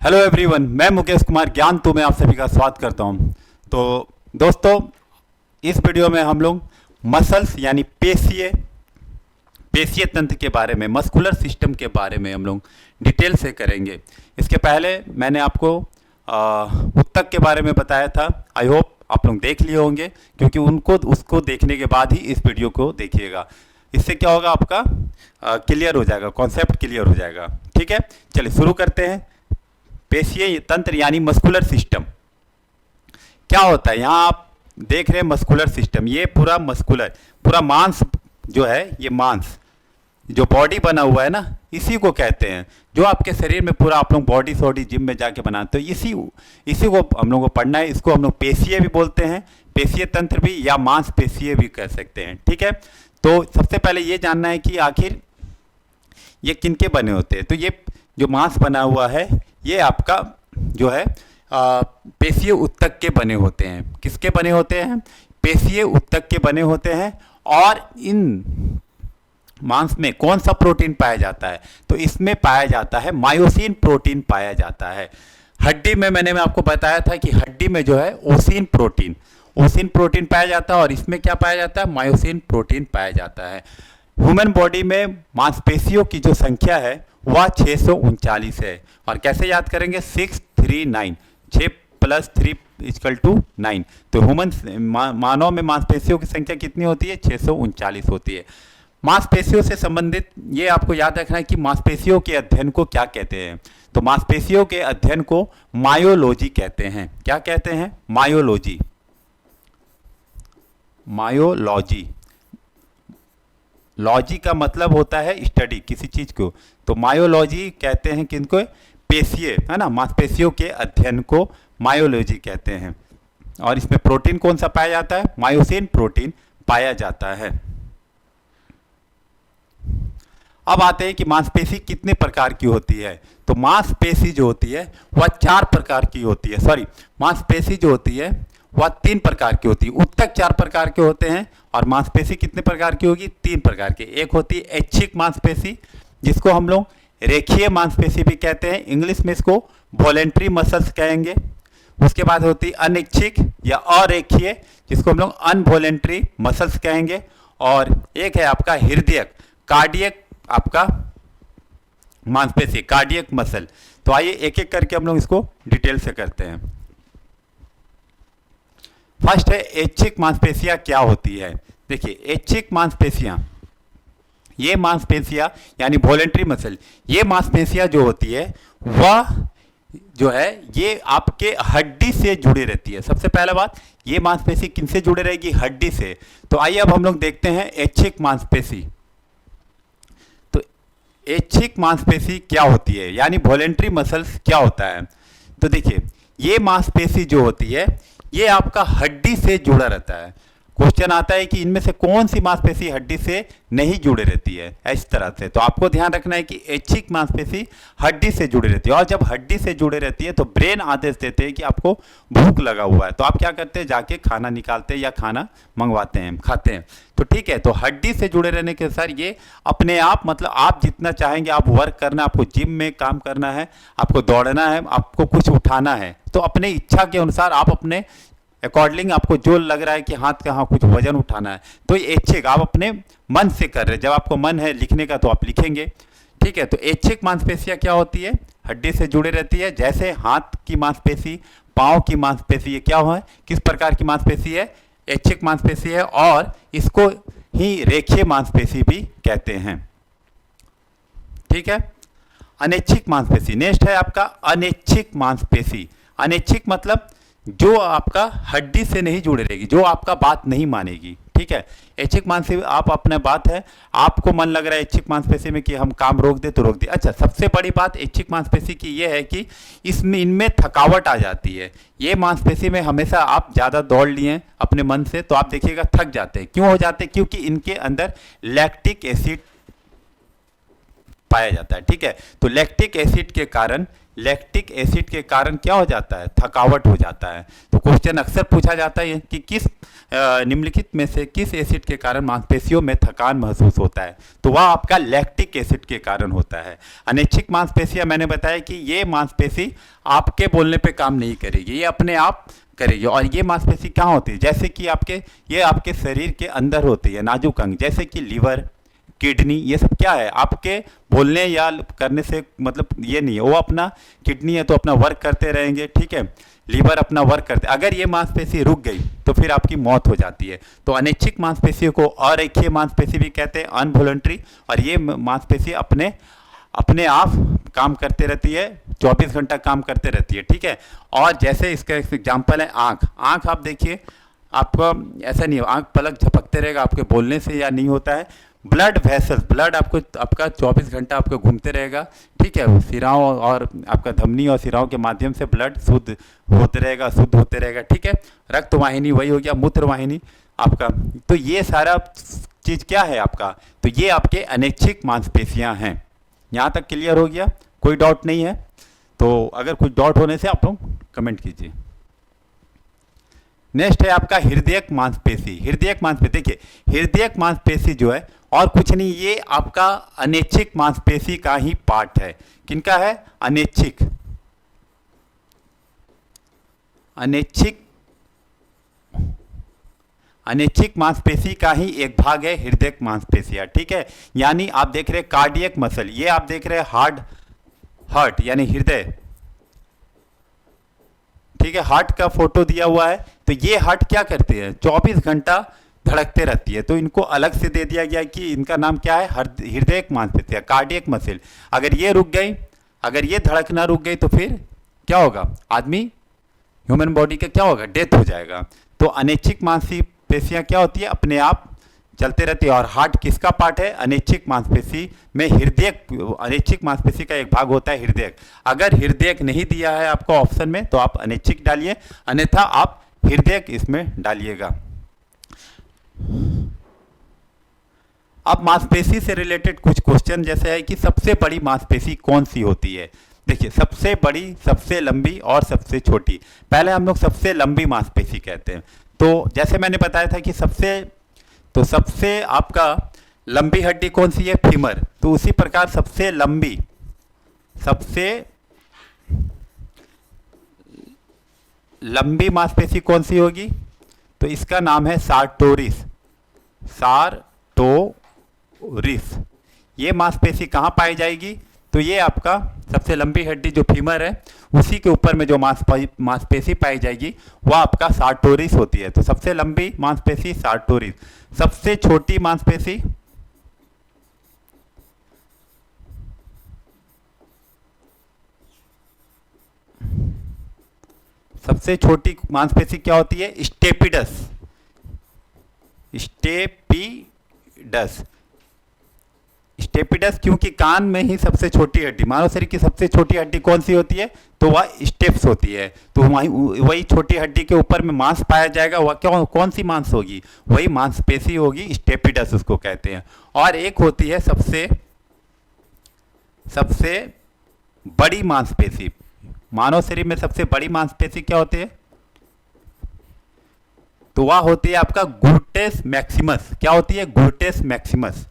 Hello everyone, मैं मुकेश कुमार ज्ञान तो मैं आप सभी का स्वागत करता हूं। तो दोस्तों, इस वीडियो में हम लोग मसल्स यानी पेशीय तंत्र के बारे में, मस्कुलर सिस्टम के बारे में हम लोग डिटेल से करेंगे। इसके पहले मैंने आपको उत्तक के बारे में बताया था। आई होप आप लोग देख लिए होंगे, क्योंकि उसको देखने के बाद ही इस वीडियो को देखिएगा। इससे क्या होगा, आपका क्लियर हो जाएगा, कॉन्सेप्ट क्लियर हो जाएगा। ठीक है, चलिए शुरू करते हैं। पेशीय तंत्र यानी मस्कुलर सिस्टम क्या होता है। यहाँ आप देख रहे हैं मस्कुलर सिस्टम, ये पूरा मस्कुलर, पूरा मांस जो है, ये मांस जो बॉडी बना हुआ है ना, इसी को कहते हैं। जो आपके शरीर में पूरा आप लोग बॉडी जिम में जाके बनाते हो, इसी को हम लोग को पढ़ना है। इसको हम लोग पेशीय भी बोलते हैं, पेशीय तंत्र भी, या मांस पेशीय भी कह सकते हैं। ठीक है, तो सबसे पहले ये जानना है कि आखिर ये किनके बने होते हैं। तो ये जो मांस बना हुआ है, ये आपका जो है पेशीय उत्तक के बने होते हैं। किसके बने होते हैं? पेशीय उत्तक के बने होते हैं। और इन मांस में कौन सा प्रोटीन पाया जाता है? तो इसमें पाया जाता है मायोसिन प्रोटीन पाया जाता है। हड्डी में मैंने आपको बताया था कि हड्डी में जो है ओसिन प्रोटीन पाया जाता है, और इसमें क्या पाया जाता है? मायोसिन प्रोटीन पाया जाता है। ह्यूमन बॉडी में मांसपेशियों की जो संख्या है वह 639 है। और कैसे याद करेंगे? 639, 6 + 3 = 9। तो ह्यूमन मानव में मांसपेशियों की संख्या कितनी होती है? 639 होती है। मांसपेशियों से संबंधित ये आपको याद रखना है कि मांसपेशियों के अध्ययन को क्या कहते हैं। तो मांसपेशियों के अध्ययन को मायोलॉजी कहते हैं। क्या कहते हैं? मायोलॉजी। लॉजी का मतलब होता है स्टडी, किसी चीज को। तो मायोलॉजी कहते हैं किनको? पेशीय, है ना, मांसपेशियों के अध्ययन को मायोलॉजी कहते हैं। और इसमें प्रोटीन कौन सा पाया जाता है? मायोसिन प्रोटीन पाया जाता है। अब आते हैं कि मांसपेशी कितने प्रकार की होती है। तो मांसपेशी जो होती है वह 4 प्रकार की होती है। मांसपेशी जो होती है वह 3 प्रकार की होती है। उत्तक 4 प्रकार के होते हैं, और मांसपेशी कितने प्रकार की होगी? 3 प्रकार की। एक होती है ऐच्छिक मांसपेशी, जिसको हम लोग रेखीय मांसपेशी भी कहते हैं। इंग्लिश में इसको वॉलेंट्री मसल्स कहेंगे। उसके बाद होती है अनैच्छिक या अरेखीय, जिसको हम लोग अनवॉलेंट्री मसल्स कहेंगे। और एक है आपका हृदयक, कार्डियक, आपका मांसपेशी, कार्डियक मसल। तो आइए एक एक करके हम लोग इसको डिटेल से करते हैं। फर्स्ट है ऐच्छिक मांसपेशियां क्या होती है। देखिए, ऐच्छिक मांसपेशियां, ये मांसपेशियां यानी वॉलेंट्री मसल, ये मांसपेशियां जो होती है वह जो है ये आपके हड्डी से जुड़ी रहती है। सबसे पहला बात, ये मांसपेशी किनसे जुड़े रहेगी? हड्डी से। तो आइए अब हम लोग देखते हैं ऐच्छिक मांसपेशी। तो ऐच्छिक मांसपेशी क्या होती है, यानी वॉलेंट्री मसल्स क्या होता है। तो देखिए, ये मांसपेशी जो होती है ये आपका हड्डी से जुड़ा रहता है। क्वेश्चन आता है कि इनमें से कौन सी मांसपेशी हड्डी से नहीं जुड़े रहती है, इस तरह से। तो आपको ध्यान रखना है कि ऐच्छिक मांसपेशी हड्डी से जुड़ी रहती है। और जब हड्डी से जुड़े रहती है तो ब्रेन आदेश देते हैं कि आपको भूख लगा हुआ है। तो आप क्या करते हैं? जाके खाना निकालते हैं या खाना मंगवाते हैं, खाते हैं। तो ठीक है, तो हड्डी से जुड़े रहने के अनुसार ये अपने आप, मतलब आप जितना चाहेंगे, आप वर्क करना, आपको जिम में काम करना है, आपको दौड़ना है, आपको कुछ उठाना है, तो अपने इच्छा के अनुसार आप अपने अकॉर्डिंग, आपको जो लग रहा है कि हाथ का, हाँ, कुछ वजन उठाना है, तो ये ऐच्छिक आप अपने मन से कर रहे हैं। जब आपको मन है लिखने का तो आप लिखेंगे। ठीक है, तो ऐच्छिक मांसपेशियां क्या होती है? हड्डी से जुड़ी रहती है। जैसे हाथ की मांसपेशी, पांव की मांसपेशी, ये क्या है, किस प्रकार की मांसपेशी है? ऐच्छिक मांसपेशी है। और इसको ही रेखीय मांसपेशी भी कहते हैं। ठीक है, अनैच्छिक मांसपेशी नेक्स्ट है आपका अनैच्छिक मांसपेशी। अनैच्छिक मतलब जो आपका हड्डी से नहीं जुड़े रहेगी, जो आपका बात नहीं मानेगी। ठीक है, ऐच्छिक मांसपेशी आप अपने बात है, आपको मन लग रहा है ऐच्छिक मांसपेशी में कि हम काम रोक दे तो रोक दे। अच्छा, सबसे बड़ी बात ऐच्छिक मांसपेशी की ये है कि इनमें थकावट आ जाती है। ये मांसपेशी में हमेशा आप ज़्यादा दौड़ लिए अपने मन से, तो आप देखिएगा थक जाते हैं। क्यों हो जाते हैं? क्योंकि इनके अंदर लैक्टिक एसिड पाया जाता है। ठीक है, तो लैक्टिक एसिड के कारण क्या हो जाता है? थकावट हो जाता है। तो क्वेश्चन अक्सर पूछा जाता है कि किस निम्नलिखित में से किस एसिड के कारण मांसपेशियों में थकान महसूस होता है? तो वह आपका लैक्टिक एसिड के कारण होता है। अनैच्छिक मांसपेशियां, मैंने बताया कि ये मांसपेशी आपके बोलने पे काम नहीं करेगी, ये अपने आप करेगी। और ये मांसपेशी कहाँ होती है? जैसे कि ये आपके शरीर के अंदर होती है, नाजुक अंग, जैसे कि लीवर, किडनी, ये सब क्या है? आपके बोलने या करने से मतलब ये नहीं है, वो अपना किडनी है तो अपना वर्क करते रहेंगे, ठीक है, लीवर अपना वर्क करते। अगर ये मांसपेशी रुक गई तो फिर आपकी मौत हो जाती है। तो अनैच्छिक मांसपेशियों को अरेखीय मांसपेशी भी कहते हैं, अनवॉलंटरी। और ये मांसपेशी अपने आप काम करते रहती है, 24 घंटा काम करते रहती है, ठीक है। और जैसे इसका एग्जाम्पल है आँख। आँख आप देखिए, आपका ऐसा नहीं है आँख पलक झपकते रहेगा आपके बोलने से, या नहीं होता है। ब्लड वेसल्स, ब्लड आपका 24 घंटा आपको घूमते रहेगा, ठीक है, सिराओं और आपका धमनी और सिराओं के माध्यम से ब्लड शुद्ध होते रहेगा, ठीक है। रक्त वाहिनी वही हो गया, मूत्र वाहिनी आपका। तो ये सारा चीज़ क्या है आपका? तो ये आपके अनैच्छिक मांसपेशियां हैं। यहाँ तक क्लियर हो गया? कोई डाउट नहीं है? तो अगर कुछ डाउट होने से आप लोग कमेंट कीजिए। नेक्स्ट है आपका हृदयक मांसपेशी। हृदयक मांसपेशी, देखिए हृदयक मांसपेशी जो है और कुछ नहीं, ये आपका अनैच्छिक मांसपेशी का ही पार्ट है। किनका है? अनैच्छिक मांसपेशी का ही एक भाग है हृदयक मांसपेशियां, ठीक है। यानी आप देख रहे हैं कार्डियक मसल, ये आप देख रहे हैं हार्ट यानी हृदय, ठीक है, हार्ट का फोटो दिया हुआ है। तो ये हार्ट क्या करते हैं? 24 घंटा धड़कते रहती है। तो इनको अलग से दे दिया गया कि इनका नाम क्या है? हृदयक मांसपेशियां, कार्डियक मसल। अगर ये रुक गई, अगर ये धड़कना रुक गई तो फिर क्या होगा? आदमी, ह्यूमन बॉडी का क्या होगा? डेथ हो जाएगा। तो अनैच्छिक मांसपेशियां क्या होती है? अपने आप चलते रहती है। और हार्ट किसका पार्ट है? अनैच्छिक मांसपेशी में हृदयक, अनैच्छिक मांसपेशी का एक भाग होता है हृदयक। अगर हृदयक नहीं दिया है आपको ऑप्शन में तो आप अनैच्छिक डालिए, अन्यथा आप हृदयक इसमें डालिएगा। अब मांसपेशी से रिलेटेड कुछ क्वेश्चन जैसे है कि सबसे बड़ी मांसपेशी कौन सी होती है? देखिए सबसे बड़ी, सबसे लंबी और सबसे छोटी। पहले हम लोग सबसे लंबी मांसपेशी कहते हैं। तो जैसे मैंने बताया था कि सबसे आपका लंबी हड्डी कौन सी है? फीमर। तो उसी प्रकार सबसे लंबी मांसपेशी कौन सी होगी? तो इसका नाम है सार्टोरिस। ये मांसपेशी कहाँ पाई जाएगी? तो ये आपका सबसे लंबी हड्डी जो फीमर है, उसी के ऊपर में जो मांसपेशी पाई जाएगी वह आपका सार्टोरिस होती है। तो सबसे लंबी मांसपेशी सार्टोरिस। सबसे छोटी मांसपेशी क्या होती है? स्टेपिडस, क्योंकि कान में ही सबसे छोटी हड्डी, मानव शरीर की सबसे छोटी हड्डी कौन सी होती है? तो वह स्टेप्स होती है। तो वही छोटी हड्डी के ऊपर में मांस पाया जाएगा, वह कौन सी मांस होगी? वही मांसपेशी होगी, स्टेपिडस उसको कहते हैं। और एक होती है सबसे बड़ी मांसपेशी। मानव शरीर में सबसे बड़ी मांसपेशी क्या होती है? तो वह होती है आपका ग्लूटेस मैक्सिमस। क्या होती है? ग्लूटेस मैक्सिमस।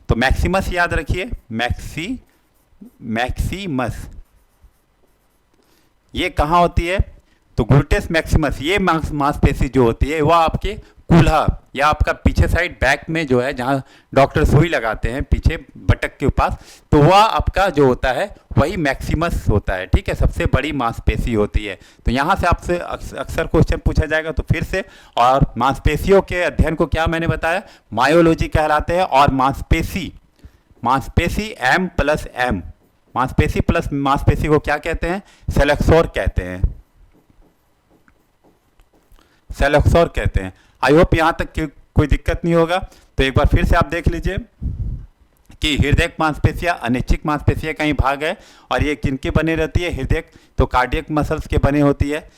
तो मैक्सिमस याद रखिए, मैक्सिमस ये कहाँ होती है? तो ग्लूटेस मैक्सिमस, ये मांसपेशी जो होती है वह आपके कूल्हा या आपका पीछे साइड बैक में जो है, जहाँ डॉक्टर सुई लगाते हैं पीछे बटक के पास, तो वह आपका जो होता है वही मैक्सिमस होता है, ठीक है, सबसे बड़ी मांसपेशी होती है। तो यहाँ से आपसे अक्सर क्वेश्चन पूछा जाएगा। तो फिर से, और मांसपेशियों के अध्ययन को क्या मैंने बताया? मायोलॉजी कहलाते हैं। और मांसपेशी M प्लस M, मांसपेशी प्लस मांसपेशी को क्या कहते हैं? सेलेक्सोर कहते हैं, सेलेक्सोर कहते हैं। आई होप यहाँ तक की कोई दिक्कत नहीं होगा। तो एक बार फिर से आप देख लीजिए कि हृदयक मांसपेशियां अनैच्छिक मांसपेशियां का ही भाग है। और ये किनके बने रहती है? हृदयक, तो कार्डियक मसल्स के बने होती है।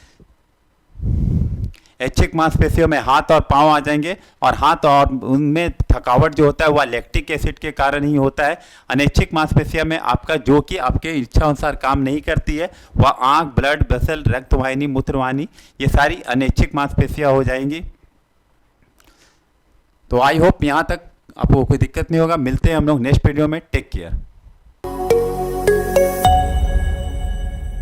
ऐच्छिक मांसपेशियों में हाथ और पांव आ जाएंगे, और हाथ और उनमें थकावट जो होता है वह लैक्टिक एसिड के कारण ही होता है। अनैच्छिक मांसपेशियों में आपका जो कि आपके इच्छा अनुसार काम नहीं करती है, वह आंख, ब्लड वेसल, रक्त वाहिनी, मूत्र वाहिनी, ये सारी अनैच्छिक मांसपेशियां हो जाएंगी। तो आई होप यहाँ तक आपको कोई दिक्कत नहीं होगा। मिलते हैं हम लोग नेक्स्ट वीडियो में। Take care.